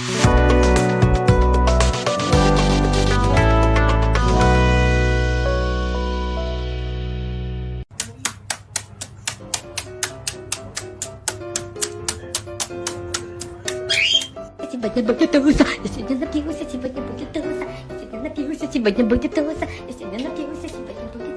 Сегодня будет туса, я сегодня напился, сегодня будет туса, я сегодня напился, сегодня будет туса, я сегодня напился, сегодня будет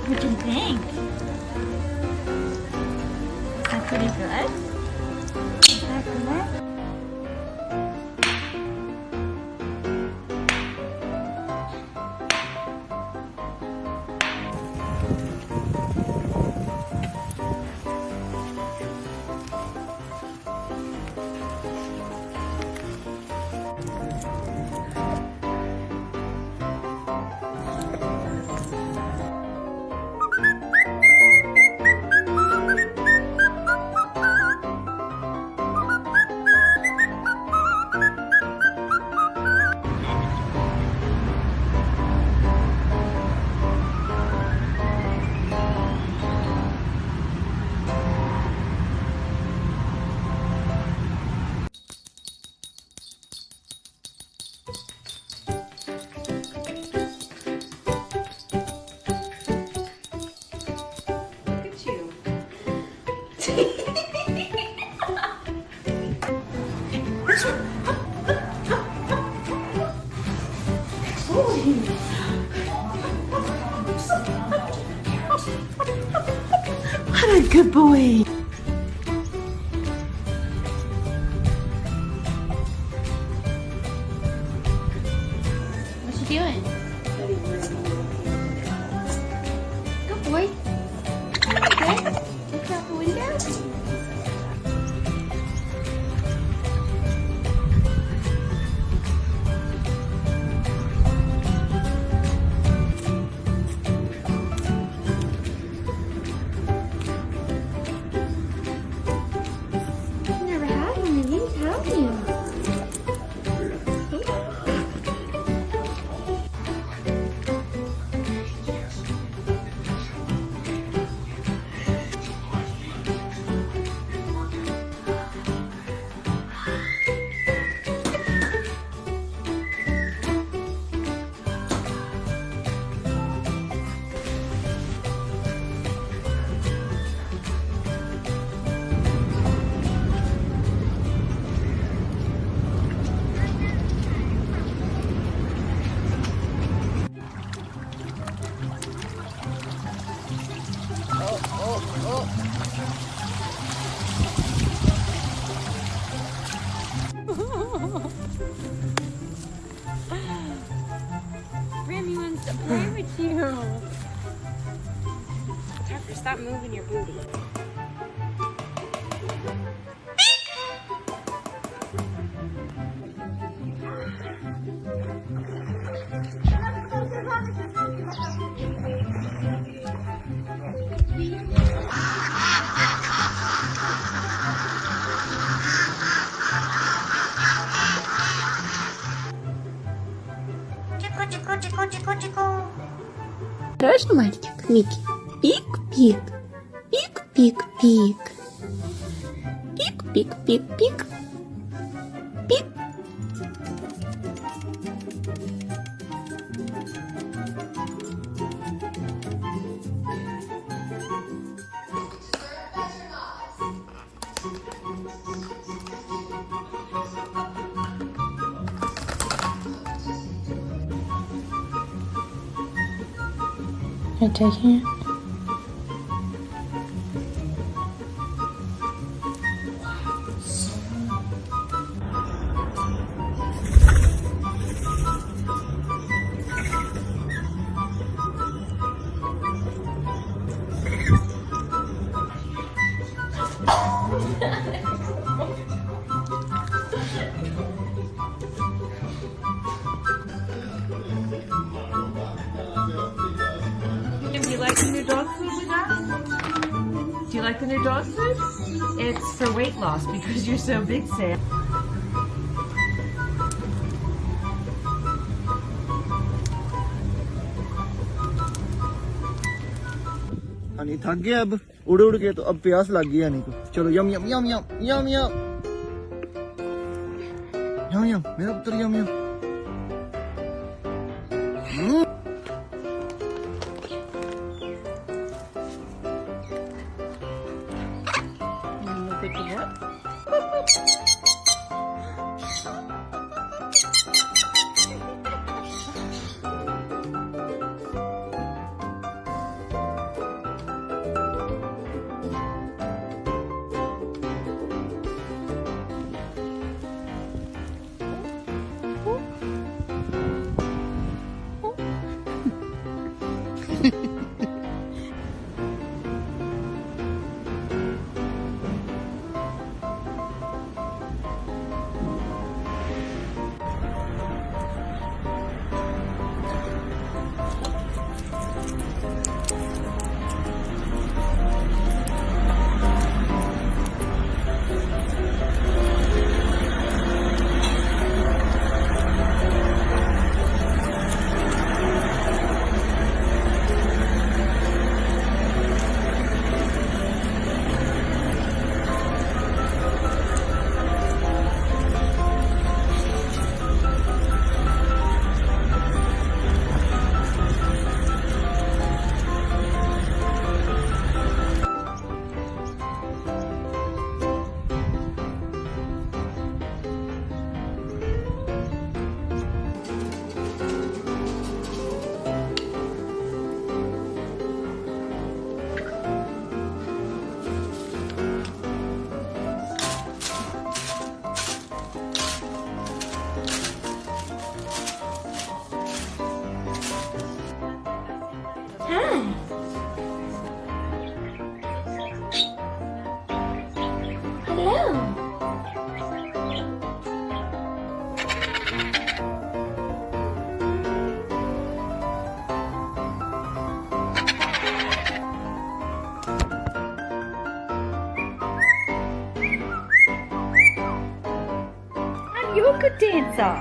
What do you think? Is that pretty good? Is that good? What a good boy. What's he doing? Good boy. Good. Look out the window. Grammy wants to play with you. Tucker, stop moving your booty. Хороший мальчик, Микки. Пик-пик, пик-пик-пик. Пик-пик-пик-пик. Пик. You're taking it? Do you like the new dog food we got? Do you like the new dog food? It's for weight loss because you're so big, Sam. Honey थक गया अब उड़ उड़ के, तो अब प्यास लग गई हनी को। चलो यम यम यम यम यम यम यम यम मेरा पुत्र यम यम। Pick it up. You're a good dancer.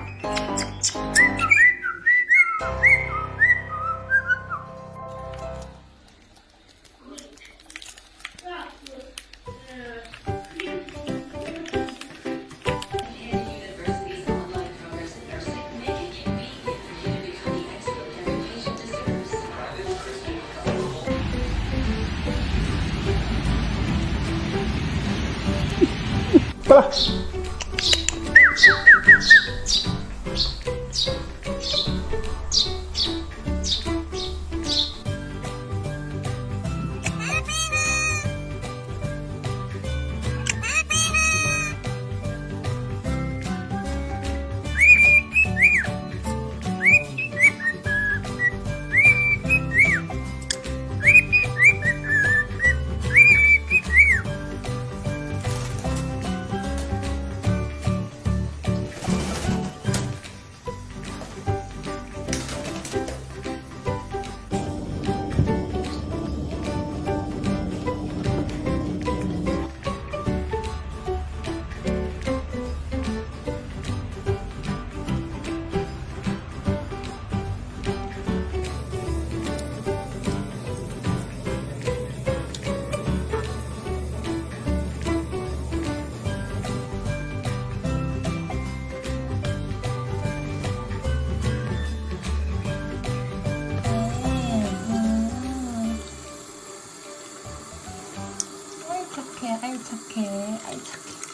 착해. 아이 착해.